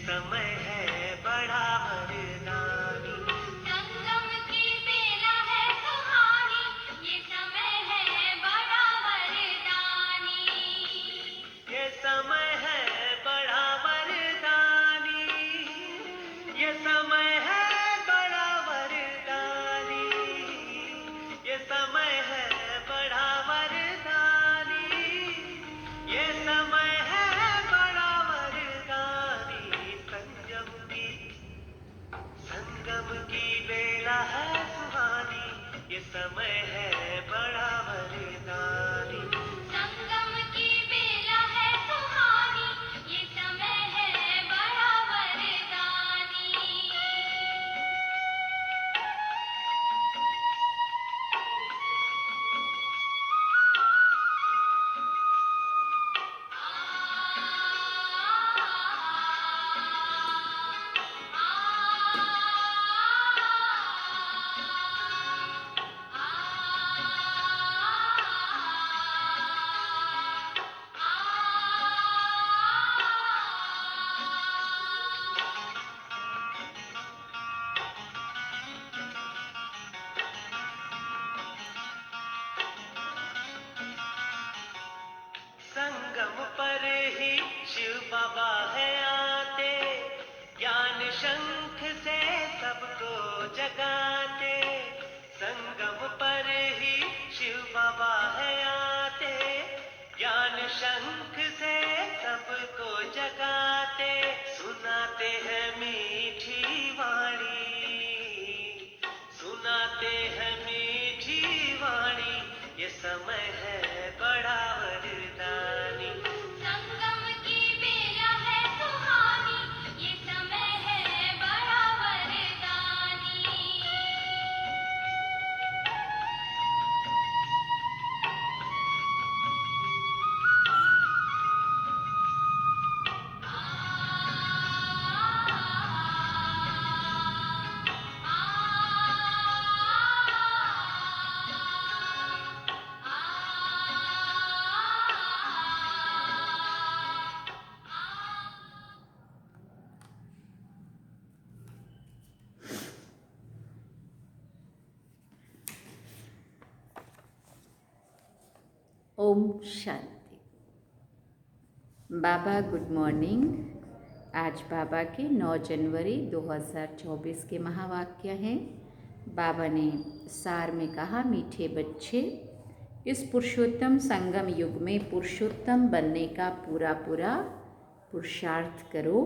समय है बड़ा वरदानी। संगम की बेला है सुहानी, ये समय है बड़ा वरदानी। ये समय है बड़ा वरदानी, ये समय है बड़ा वरदानी, ये समय है बड़ा वरदानी, ये समय है बड़ा वरदानी। संगम की बेला है सुहानी, ये समय है बड़ा वरदानी। संगम की बेला है सुहानी, ये समय है बड़ा वरदानी। संगम पर ही शिव बाबा है आते, ज्ञान शंख से सबको जगाते। संगम पर ही शिव बाबा है आते, ज्ञान शंख से सबको जगाते। सुनाते हैं मीठी वाणी, सुनाते हैं मीठी वाणी, ये समय है बड़ा वरदानी। संगम की बेला है सुहानी, ये समय है बड़ा वरदानी। ओम शांति। बाबा गुड मॉर्निंग। आज बाबा के 9 जनवरी 2024 के महावाक्य हैं। बाबा ने सार में कहा, मीठे बच्चे, इस पुरुषोत्तम संगम युग में पुरुषोत्तम बनने का पूरा पुरुषार्थ करो।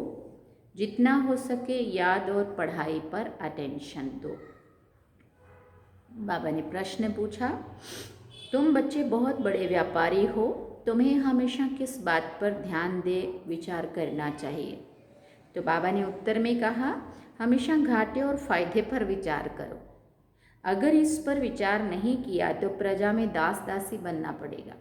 जितना हो सके याद और पढ़ाई पर अटेंशन दो। बाबा ने प्रश्न पूछा, तुम बच्चे बहुत बड़े व्यापारी हो, तुम्हें हमेशा किस बात पर ध्यान दे विचार करना चाहिए? तो बाबा ने उत्तर में कहा, हमेशा घाटे और फायदे पर विचार करो। अगर इस पर विचार नहीं किया तो प्रजा में दास दासी बनना पड़ेगा।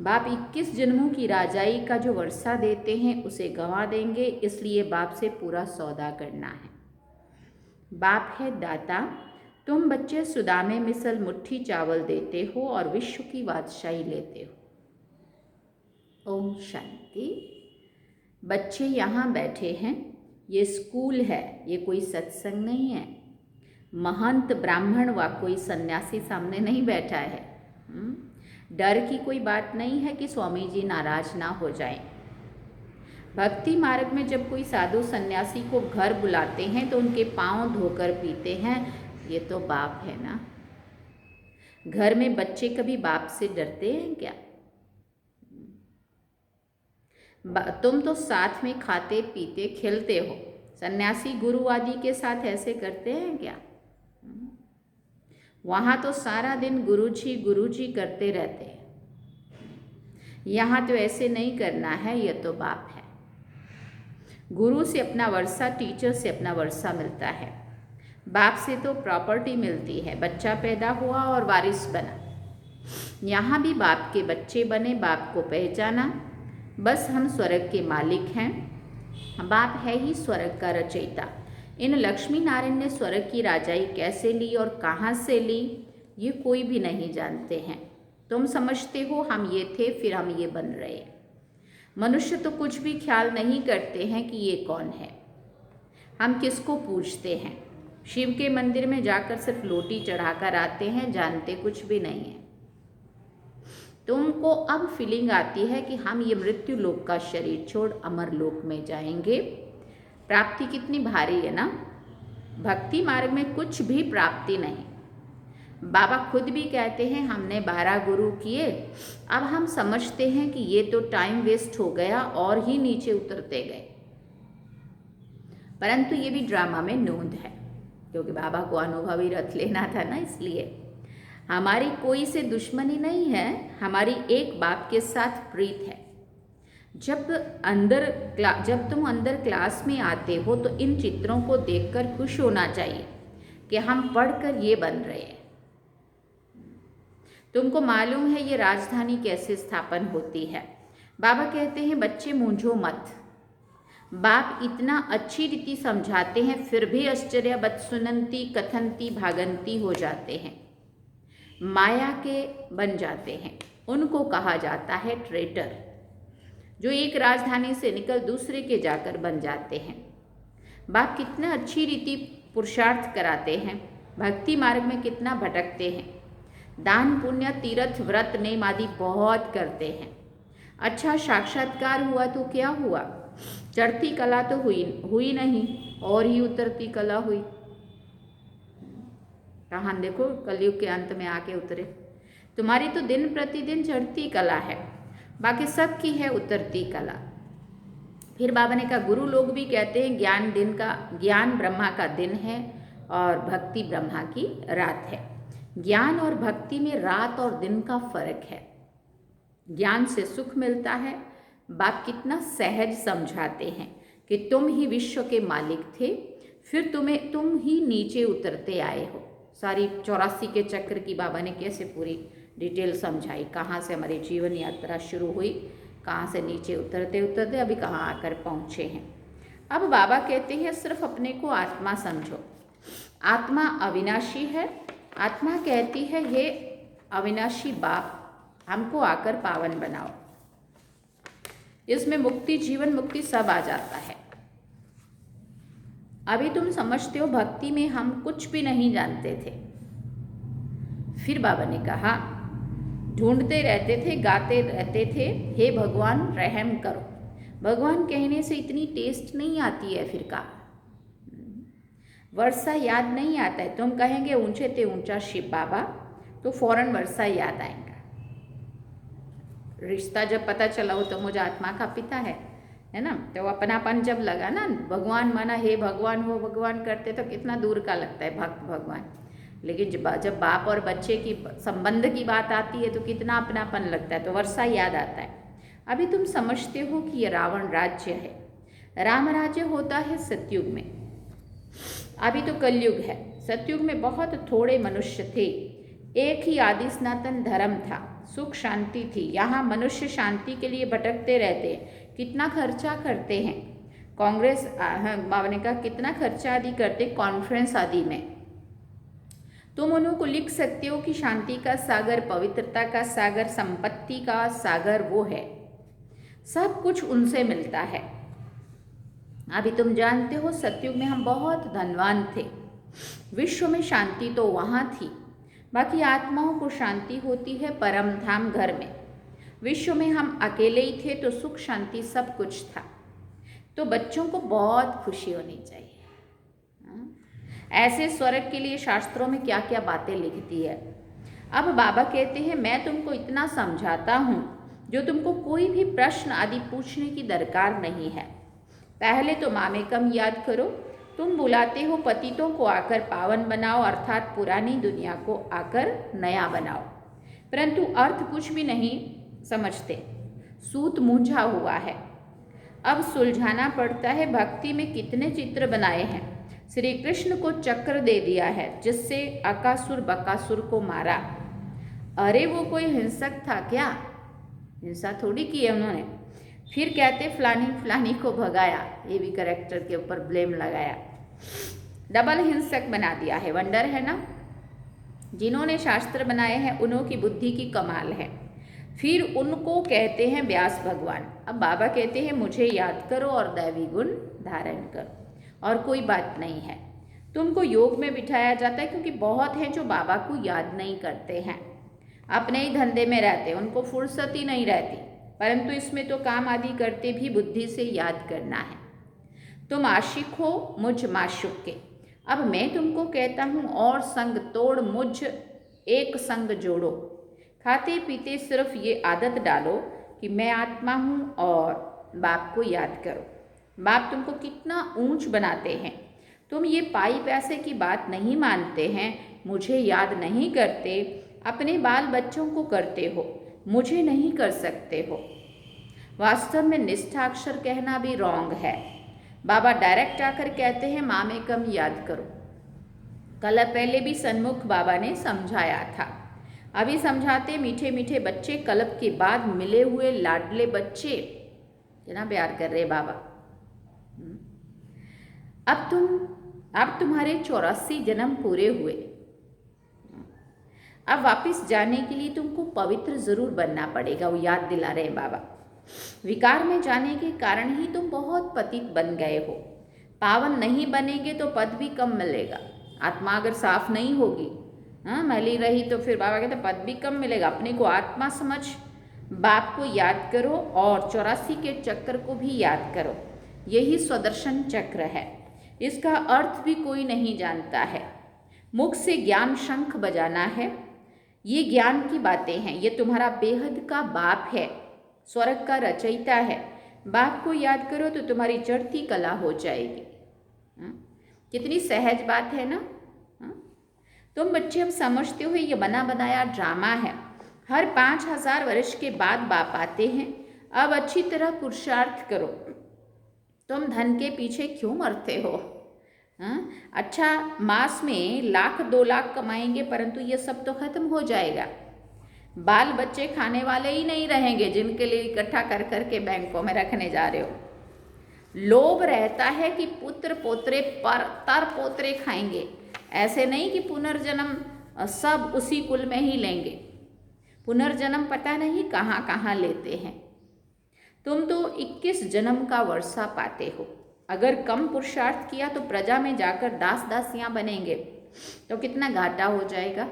बाप 21 जन्मों की राजाई का जो वर्षा देते हैं उसे गंवा देंगे, इसलिए बाप से पूरा सौदा करना है। बाप है दाता। तुम बच्चे सुदामे मिसल मुट्ठी चावल देते हो और विश्व की बादशाही लेते हो। ओम शांति। बच्चे यहाँ बैठे हैं, ये स्कूल है, ये कोई सत्संग नहीं है। महंत ब्राह्मण व कोई सन्यासी सामने नहीं बैठा है। डर की कोई बात नहीं है कि स्वामी जी नाराज ना हो जाएं। भक्ति मार्ग में जब कोई साधु सन्यासी को घर बुलाते हैं तो उनके पांव धोकर पीते हैं। ये तो बाप है ना। घर में बच्चे कभी बाप से डरते हैं क्या? तुम तो साथ में खाते पीते खेलते हो। सन्यासी गुरु आदि के साथ ऐसे करते हैं क्या? वहाँ तो सारा दिन गुरुजी करते रहते हैं। यहाँ तो ऐसे नहीं करना है, ये तो बाप है। गुरु से अपना वर्षा, टीचर से अपना वर्षा मिलता है। बाप से तो प्रॉपर्टी मिलती है। बच्चा पैदा हुआ और वारिस बना। यहाँ भी बाप के बच्चे बने, बाप को पहचाना। बस हम स्वर्ग के मालिक हैं। बाप है ही स्वर्ग का रचयिता। इन लक्ष्मी नारायण ने स्वर्ग की राजाई कैसे ली और कहाँ से ली, ये कोई भी नहीं जानते हैं। तुम समझते हो हम ये थे, फिर हम ये बन रहे हैं। मनुष्य तो कुछ भी ख्याल नहीं करते हैं कि ये कौन है, हम किसको पूजते हैं। शिव के मंदिर में जाकर सिर्फ लोटी चढ़ाकर आते हैं, जानते कुछ भी नहीं है। तुमको अब फीलिंग आती है कि हम ये मृत्यु लोक का शरीर छोड़ अमर लोक में जाएंगे। प्राप्ति कितनी भारी है ना। भक्ति मार्ग में कुछ भी प्राप्ति नहीं। बाबा खुद भी कहते हैं हमने 12 गुरु किए, अब हम समझते हैं कि ये तो टाइम वेस्ट हो गया और ही नीचे उतरते गए। परंतु ये भी ड्रामा में नोंद है, क्योंकि बाबा को अनुभवी रथ लेना था ना, इसलिए हमारी कोई से दुश्मनी नहीं है, हमारी एक बाप के साथ प्रीत है। जब तुम अंदर क्लास में आते हो तो इन चित्रों को देखकर खुश होना चाहिए कि हम पढ़कर ये बन रहे हैं। तुमको मालूम है ये राजधानी कैसे स्थापन होती है। बाबा कहते हैं बच्चे मूंझो मत। बाप इतना अच्छी रीति समझाते हैं, फिर भी आश्चर्यवत सुनंती कथनती भागंती हो जाते हैं, माया के बन जाते हैं। उनको कहा जाता है ट्रेटर, जो एक राजधानी से निकल दूसरे के जाकर बन जाते हैं। बाप कितना अच्छी रीति पुरुषार्थ कराते हैं, भक्ति मार्ग में कितना भटकते हैं। दान पुण्य तीर्थ व्रत नेम आदि बहुत करते हैं। अच्छा साक्षात्कार हुआ तो क्या हुआ, चढ़ती कला तो हुई नहीं, और ही उतरती कला हुई। कहां देखो कलयुग के अंत में आके उतरे। तुम्हारी तो दिन प्रतिदिन चढ़ती कला है, बाकी सबकी है उतरती कला। फिर बाबा ने कहा गुरु लोग भी कहते हैं ज्ञान ब्रह्मा का दिन है और भक्ति ब्रह्मा की रात है। ज्ञान और भक्ति में रात और दिन का फर्क है। ज्ञान से सुख मिलता है। बाप कितना सहज समझाते हैं कि तुम ही विश्व के मालिक थे, फिर तुम ही नीचे उतरते आए हो। सारी 84 के चक्र की बाबा ने कैसे पूरी डिटेल समझाई, कहाँ से हमारी जीवन यात्रा शुरू हुई, कहाँ से नीचे उतरते उतरते अभी कहाँ आकर पहुँचे हैं। अब बाबा कहते हैं सिर्फ अपने को आत्मा समझो। आत्मा अविनाशी है। आत्मा कहती है हे अविनाशी बाप, हमको आकर पावन बनाओ। इसमें मुक्ति, जीवन मुक्ति सब आ जाता है। अभी तुम समझते हो भक्ति में हम कुछ भी नहीं जानते थे। फिर बाबा ने कहा ढूंढते रहते थे, गाते रहते थे, हे भगवान रहम करो। भगवान कहने से इतनी टेस्ट नहीं आती है। फिर का वर्षा याद नहीं आता है। तुम कहेंगे ऊंचे ते ऊंचा शिव बाबा, तो फौरन वर्षा याद आएगा। रिश्ता जब पता चला हो तो मुझे आत्मा का पिता है ना, तो अपनापन जब लगा ना, भगवान माना हे भगवान हो भगवान करते तो कितना दूर का लगता है भक्त भगवान। लेकिन जब बाप और बच्चे की संबंध की बात आती है तो कितना अपनापन लगता है, तो वर्षा याद आता है। अभी तुम समझते हो कि ये रावण राज्य है। राम राज्य होता है सतयुग में, अभी तो कलयुग है। सतयुग में बहुत थोड़े मनुष्य थे, एक ही आदि सनातन धर्म था, सुख शांति थी। यहाँ मनुष्य शांति के लिए भटकते रहते हैं, कितना खर्चा करते हैं। कांग्रेस बाबा ने कहा कितना खर्चा आदि करते कॉन्फ्रेंस आदि में। तुम उन्हों को लिख सकते हो कि शांति का सागर, पवित्रता का सागर, संपत्ति का सागर वो है, सब कुछ उनसे मिलता है। अभी तुम जानते हो सतयुग में हम बहुत धनवान थे, विश्व में शांति तो वहाँ थी। बाकी आत्माओं को शांति होती है परम धाम घर में। विश्व में हम अकेले ही थे तो सुख शांति सब कुछ था। तो बच्चों को बहुत खुशी होनी चाहिए। ऐसे स्वर्ग के लिए शास्त्रों में क्या क्या बातें लिखती है। अब बाबा कहते हैं मैं तुमको इतना समझाता हूँ जो तुमको कोई भी प्रश्न आदि पूछने की दरकार नहीं है। पहले तो मामेकम याद करो। तुम बुलाते हो पतितों को आकर पावन बनाओ, अर्थात पुरानी दुनिया को आकर नया बनाओ, परंतु अर्थ कुछ भी नहीं समझते। सूत मूंझा हुआ है, अब सुलझाना पड़ता है। भक्ति में कितने चित्र बनाए हैं। श्री कृष्ण को चक्र दे दिया है जिससे अकासुर बकासुर को मारा। अरे वो कोई हिंसक था क्या? हिंसा थोड़ी की है उन्होंने। फिर कहते फलानी को भगाया, ये भी करेक्टर के ऊपर ब्लेम लगाया, डबल हिंसक बना दिया है। वंडर है ना। जिन्होंने शास्त्र बनाए हैं उन्हों की बुद्धि की कमाल है। फिर उनको कहते हैं व्यास भगवान। अब बाबा कहते हैं मुझे याद करो और दैवी गुण धारण करो, और कोई बात नहीं है। तुमको योग में बिठाया जाता है क्योंकि बहुत हैं जो बाबा को याद नहीं करते हैं, अपने ही धंधे में रहते, उनको फुर्सत ही नहीं रहती, परंतु इसमें तो काम आदि करते भी बुद्धि से याद करना है। तुम आशिक हो मुझ माशुक के। अब मैं तुमको कहता हूँ और संग तोड़ मुझ एक संग जोड़ो। खाते पीते सिर्फ ये आदत डालो कि मैं आत्मा हूँ और बाप को याद करो। बाप तुमको कितना ऊंच बनाते हैं। तुम ये पाई पैसे की बात नहीं मानते हैं, मुझे याद नहीं करते, अपने बाल बच्चों को करते हो, मुझे नहीं कर सकते हो। वास्तव में निष्ठाक्षर कहना भी रॉन्ग है। बाबा डायरेक्ट आकर कहते हैं माँ में कम याद करो। कल पहले भी सन्मुख बाबा ने समझाया था, अभी समझाते मीठे मीठे बच्चे, कल्प के बाद मिले हुए लाडले बच्चे, कितना प्यार कर रहे बाबा। अब तुम्हारे 84 जन्म पूरे हुए। अब वापस जाने के लिए तुमको पवित्र जरूर बनना पड़ेगा, वो याद दिला रहे हैं बाबा। विकार में जाने के कारण ही तुम बहुत पतित बन गए हो। पावन नहीं बनेंगे तो पद भी कम मिलेगा। आत्मा अगर साफ नहीं होगी, मैली रही, तो फिर बाबा कहते पद भी कम मिलेगा। अपने को आत्मा समझ बाप को याद करो और 84 के चक्र को भी याद करो। यही स्वदर्शन चक्र है, इसका अर्थ भी कोई नहीं जानता है। मुख से ज्ञान शंख बजाना है, ये ज्ञान की बातें हैं। ये तुम्हारा बेहद का बाप है, स्वर्ग का रचयिता है। बाप को याद करो तो तुम्हारी चढ़ती कला हो जाएगी। कितनी सहज बात है ना। तुम बच्चे अब समझते हो ये बना बनाया ड्रामा है। हर 5000 वर्ष के बाद बाप आते हैं। अब अच्छी तरह पुरुषार्थ करो। तुम धन के पीछे क्यों मरते हो? अच्छा, मास में 1,00,000 2,00,000 कमाएंगे, परंतु ये सब तो खत्म हो जाएगा। बाल बच्चे खाने वाले ही नहीं रहेंगे जिनके लिए इकट्ठा कर करके बैंकों में रखने जा रहे हो। लोभ रहता है कि पुत्र पोत्रे पर पोत्रे खाएंगे, ऐसे नहीं कि पुनर्जन्म सब उसी कुल में ही लेंगे। पुनर्जन्म पता नहीं कहाँ कहाँ लेते हैं। तुम तो 21 जन्म का वर्षा पाते हो। अगर कम पुरुषार्थ किया तो प्रजा में जाकर दास दासियाँ बनेंगे तो कितना घाटा हो जाएगा।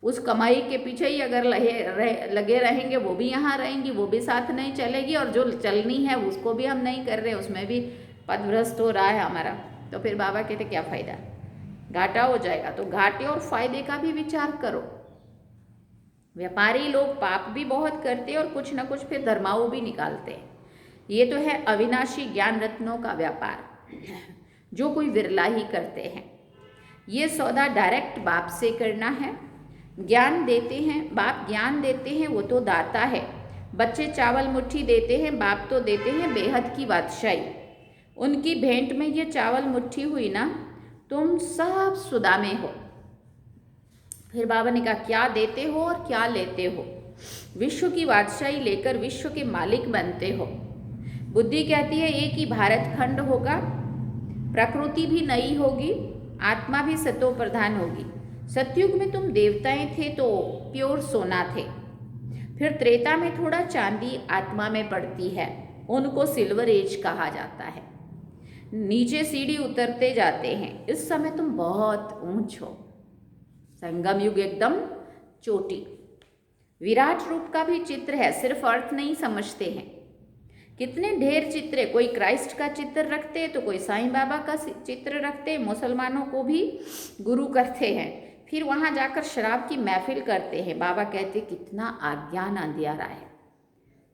उस कमाई के पीछे ही अगर लगे रहेंगे, वो भी यहाँ रहेंगी, वो भी साथ नहीं चलेगी, और जो चलनी है उसको भी हम नहीं कर रहे, उसमें भी पदभ्रष्ट हो रहा है हमारा। तो फिर बाबा कहते क्या फ़ायदा, घाटा हो जाएगा। तो घाटे और फायदे का भी विचार करो। व्यापारी लोग पाप भी बहुत करते हैं और कुछ न कुछ फिर धर्माओं भी निकालते हैं। ये तो है अविनाशी ज्ञान रत्नों का व्यापार, जो कोई विरला ही करते हैं। ये सौदा डायरेक्ट बाप से करना है। ज्ञान देते हैं बाप, ज्ञान देते हैं वो तो दाता है। बच्चे चावल मुट्ठी देते हैं, बाप तो देते हैं बेहद की बादशाही। उनकी भेंट में ये चावल मुट्ठी हुई ना, तुम सब सुदामे हो। फिर बाबा ने कहा क्या देते हो और क्या लेते हो। विश्व की बादशाही लेकर विश्व के मालिक बनते हो। बुद्धि कहती है एक ही भारत खंड होगा, प्रकृति भी नई होगी, आत्मा भी सतो प्रधान होगी। सतयुग में तुम देवताएं थे तो प्योर सोना थे। फिर त्रेता में थोड़ा चांदी आत्मा में पड़ती है, उनको सिल्वर एज कहा जाता है। नीचे सीढ़ी उतरते जाते हैं। इस समय तुम बहुत ऊंच हो। संगम युग एकदम चोटी। विराट रूप का भी चित्र है, सिर्फ अर्थ नहीं समझते हैं। कितने ढेर चित्र, कोई क्राइस्ट का चित्र रखते तो कोई साईं बाबा का चित्र रखते, मुसलमानों को भी गुरु करते हैं, फिर वहाँ जाकर शराब की महफिल करते हैं। बाबा कहते कितना अज्ञान अंधियारा है।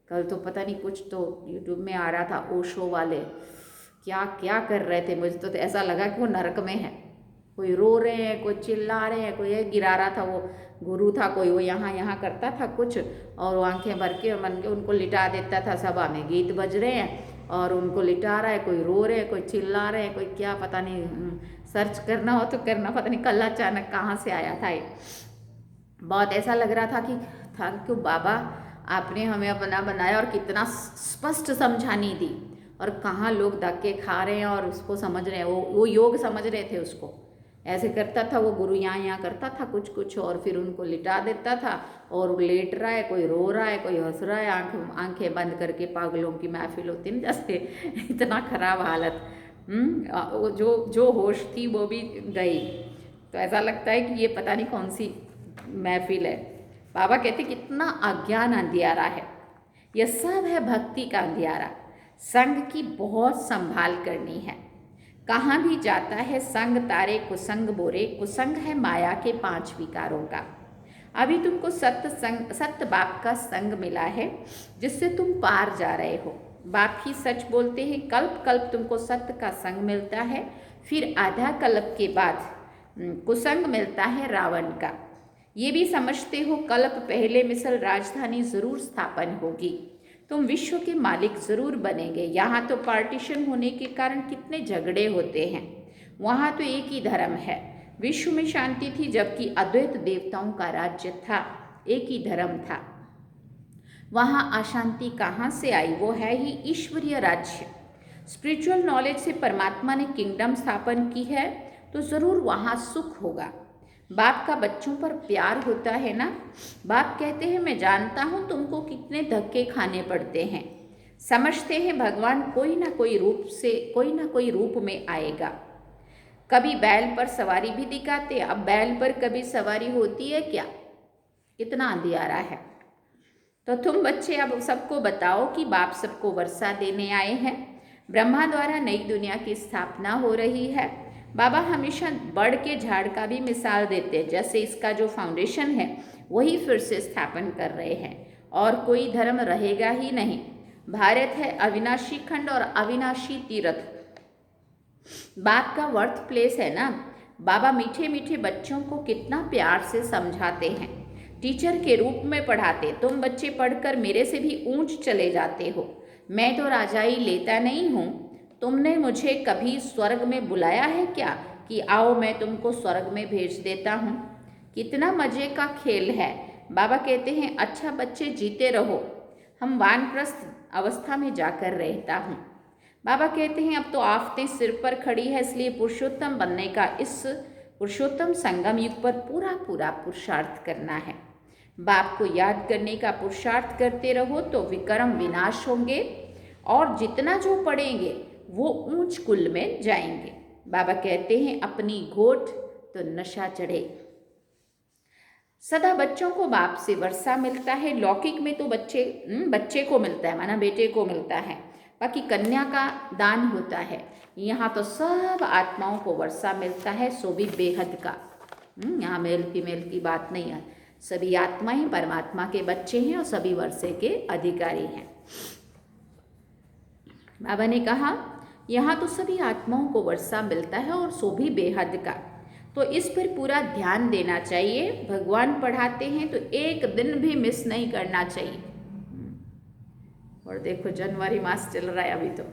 कल तो पता नहीं कुछ तो यूट्यूब में आ रहा था, ओशो वाले क्या क्या कर रहे थे, मुझे तो ऐसा लगा कि वो नरक में है। कोई रो रहे हैं, कोई चिल्ला रहे हैं, कोई गिरा रहा था, वो गुरु था कोई, वो यहाँ करता था कुछ, और वो आंखें भर के मन के उनको लिटा देता था। सभा में गीत बज रहे हैं और उनको लिटा रहा है, कोई रो रहे हैं, कोई चिल्ला रहे हैं, कोई क्या पता नहीं। सर्च करना हो तो करना, पता नहीं कल अचानक कहाँ से आया था ये। बहुत ऐसा लग रहा था कि थैंक यू बाबा, आपने हमें अपना बनाया और कितना स्पष्ट समझानी दी। और कहाँ लोग धक्के खा रहे हैं और उसको समझ रहे हैं, वो योग समझ रहे थे उसको। ऐसे करता था वो गुरु, यहाँ यहाँ करता था कुछ कुछ, और फिर उनको लिटा देता था और लेट रहा है, कोई रो रहा है, कोई हंस रहा है, आंखें बंद करके, पागलों की महफिल होती ना जैसे। इतना खराब हालत। वो जो जो होश थी वो भी गई। तो ऐसा लगता है कि ये पता नहीं कौन सी महफिल है। बाबा कहते कितना अज्ञान अंधियारा है, यह सब है भक्ति का अंधियारा। संग की बहुत संभाल करनी है। कहाँ भी जाता है संग तारे कुसंग बोरे, कुसंग है माया के 5 विकारों का। अभी तुमको सत्य बाप का संग मिला है जिससे तुम पार जा रहे हो। बाप ही सच बोलते हैं, कल्प कल्प तुमको सत्य का संग मिलता है, फिर आधा कल्प के बाद कुसंग मिलता है रावण का। ये भी समझते हो कल्प पहले मिसल राजधानी जरूर स्थापन होगी, तुम विश्व के मालिक जरूर बनेंगे। यहाँ तो पार्टीशन होने के कारण कितने झगड़े होते हैं, वहाँ तो एक ही धर्म है। विश्व में शांति थी जबकि अद्वैत देवताओं का राज्य था, एक ही धर्म था। वहाँ अशांति कहाँ से आई? वो है ही ईश्वरीय राज्य। स्पिरिचुअल नॉलेज से परमात्मा ने किंगडम स्थापन की है तो ज़रूर वहाँ सुख होगा। बाप का बच्चों पर प्यार होता है ना। बाप कहते हैं मैं जानता हूँ तुमको कितने धक्के खाने पड़ते हैं। समझते हैं भगवान कोई ना कोई रूप में आएगा। कभी बैल पर सवारी भी दिखाते, अब बैल पर कभी सवारी होती है क्या? कितना अंधियारा है। तो तुम बच्चे अब सबको बताओ कि बाप सबको वर्षा देने आए हैं। ब्रह्मा द्वारा नई दुनिया की स्थापना हो रही है। बाबा हमेशा बड़ के झाड़ का भी मिसाल देते हैं, जैसे इसका जो फाउंडेशन है वही फिर से स्थापन कर रहे हैं और कोई धर्म रहेगा ही नहीं। भारत है अविनाशी खंड और अविनाशी तीर्थ। बाप का वर्थ प्लेस है ना। बाबा मीठे मीठे बच्चों को कितना प्यार से समझाते हैं, टीचर के रूप में पढ़ाते। तुम बच्चे पढ़कर मेरे से भी ऊंच चले जाते हो। मैं तो राजाई लेता नहीं हूँ। तुमने मुझे कभी स्वर्ग में बुलाया है क्या कि आओ मैं तुमको स्वर्ग में भेज देता हूँ? कितना मजे का खेल है। बाबा कहते हैं अच्छा बच्चे जीते रहो, हम वानप्रस्थ अवस्था में जाकर रहता हूँ। बाबा कहते हैं अब तो आफतें सिर पर खड़ी है, इसलिए पुरुषोत्तम बनने का इस पुरुषोत्तम संगम युग पर पूरा पूरा पुरुषार्थ करना है। बाप को याद करने का पुरुषार्थ करते रहो तो विक्रम विनाश होंगे और जितना जो पढ़ेंगे वो ऊंच कुल में जाएंगे। बाबा कहते हैं अपनी घोट तो नशा चढ़े। सदा बच्चों को बाप से वर्षा मिलता है। लौकिक में तो बच्चे को मिलता है, माना बेटे को मिलता है, बाकी कन्या का दान होता है। यहाँ तो सब आत्माओं को वर्षा मिलता है, सो भी बेहद का। यहाँ मेल फीमेल की बात नहीं है, सभी आत्माएं परमात्मा के बच्चे हैं और सभी वर्षे के अधिकारी हैं। बाबा ने कहा यहाँ तो सभी आत्माओं को वर्षा मिलता है और सो भी बेहद का, तो इस पर पूरा ध्यान देना चाहिए। भगवान पढ़ाते हैं तो एक दिन भी मिस नहीं करना चाहिए। और देखो जनवरी मास चल रहा है अभी तो।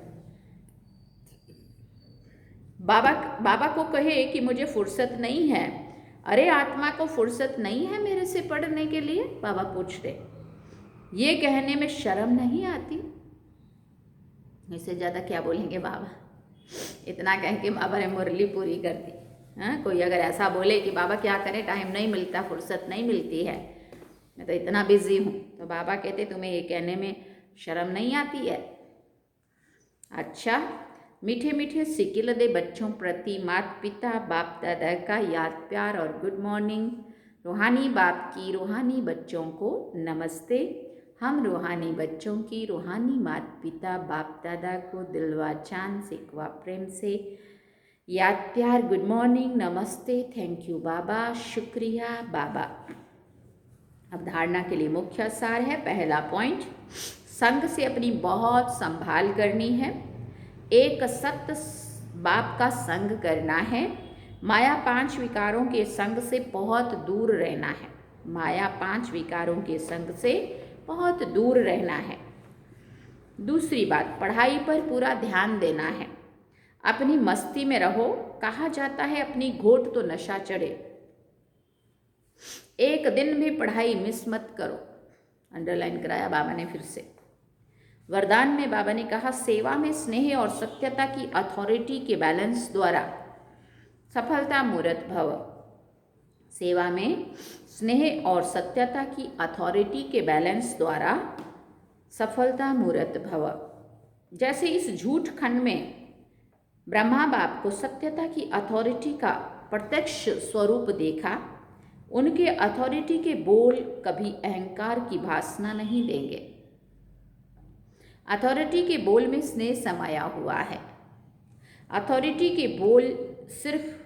बाबा को कहे कि मुझे फुर्सत नहीं है। अरे आत्मा को फुर्सत नहीं है मेरे से पढ़ने के लिए? बाबा पूछते। ये कहने में शर्म नहीं आती? इससे ज़्यादा क्या बोलेंगे बाबा। इतना कह के बाबा ने मुरली पूरी कर दी। हाँ, कोई अगर ऐसा बोले कि बाबा क्या करें, टाइम नहीं मिलता, फुर्सत नहीं मिलती है, मैं तो इतना बिजी हूँ, तो बाबा कहते तुम्हें ये कहने में शर्म नहीं आती है? अच्छा, मीठे मीठे सिकिल दे बच्चों प्रति माता पिता बाप दादा का याद प्यार और गुड मॉर्निंग। रूहानी बाप की रूहानी बच्चों को नमस्ते। हम रूहानी बच्चों की रूहानी माता पिता बाप दादा को दिलवा चांद सिकवा प्रेम से याद प्यार, गुड मॉर्निंग, नमस्ते, थैंक यू बाबा, शुक्रिया बाबा। अब धारणा के लिए मुख्य सार है। पहला पॉइंट, संग से अपनी बहुत संभाल करनी है। एक सत्य बाप का संग करना है। माया 5 विकारों के संग से बहुत दूर रहना है। माया 5 विकारों के संग से बहुत दूर रहना है। दूसरी बात, पढ़ाई पर पूरा ध्यान देना है। अपनी मस्ती में रहो। कहा जाता है अपनी घोट तो नशा चढ़े। एक दिन भी पढ़ाई मिस मत करो। अंडरलाइन कराया बाबा ने फिर से। वरदान में बाबा ने कहा सेवा में स्नेह और सत्यता की अथॉरिटी के बैलेंस द्वारा सफलता मूर्त भव। सेवा में स्नेह और सत्यता की अथॉरिटी के बैलेंस द्वारा सफलता मूर्त भव। जैसे इस झूठ खंड में ब्रह्मा बाप को सत्यता की अथॉरिटी का प्रत्यक्ष स्वरूप देखा, उनके अथॉरिटी के बोल कभी अहंकार की भासना नहीं देंगे। अथॉरिटी के बोल में स्नेह समाया हुआ है। अथॉरिटी के बोल सिर्फ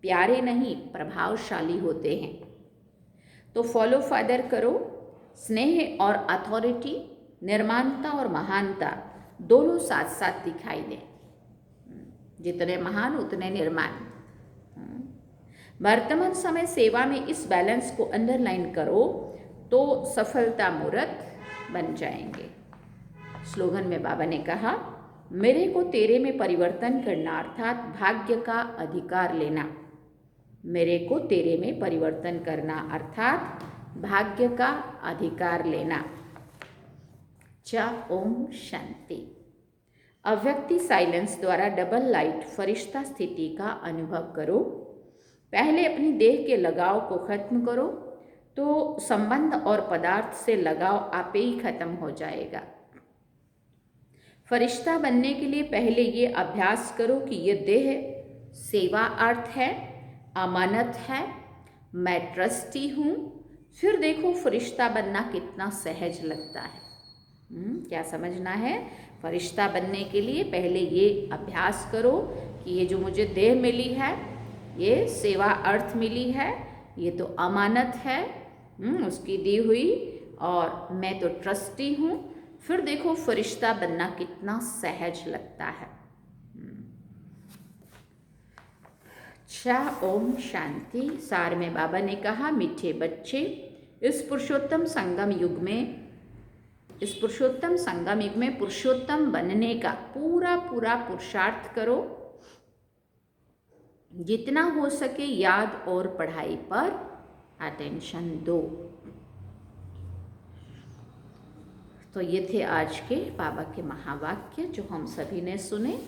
प्यारे नहीं, प्रभावशाली होते हैं। तो फॉलो फादर करो। स्नेह और अथॉरिटी, निर्माणता और महानता दोनों साथ साथ दिखाई दें। जितने महान उतने निर्माण। वर्तमान समय सेवा में इस बैलेंस को अंडरलाइन करो तो सफलता मूर्त बन जाएंगे। स्लोगन में बाबा ने कहा, मेरे को तेरे में परिवर्तन करना अर्थात भाग्य का अधिकार लेना। मेरे को तेरे में परिवर्तन करना अर्थात भाग्य का अधिकार लेना। ओम शांति। अव्यक्ति साइलेंस द्वारा डबल लाइट फरिश्ता स्थिति का अनुभव करो। पहले अपनी देह के लगाव को खत्म करो तो संबंध और पदार्थ से लगाव आपे ही खत्म हो जाएगा। फरिश्ता बनने के लिए पहले ये अभ्यास करो कि ये देह सेवा अर्थ है, अमानत है, मैं ट्रस्टी हूँ। फिर देखो फरिश्ता बनना कितना सहज लगता है। क्या समझना है? फरिश्ता बनने के लिए पहले ये अभ्यास करो कि ये जो मुझे देह मिली है, ये सेवा अर्थ मिली है, ये तो अमानत है उसकी दी हुई, और मैं तो ट्रस्टी हूँ। फिर देखो फरिश्ता बनना कितना सहज लगता है। ओम शांति। सार में बाबा ने कहा, मीठे बच्चे, इस पुरुषोत्तम संगम युग में पुरुषोत्तम बनने का पूरा पुरुषार्थ करो। जितना हो सके याद और पढ़ाई पर अटेंशन दो। तो ये थे आज के बाबा के महावाक्य जो हम सभी ने सुने।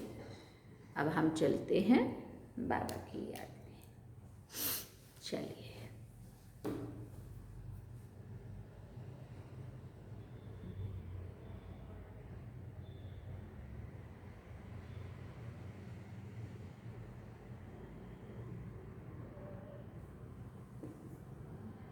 अब हम चलते हैं बाबा की याद।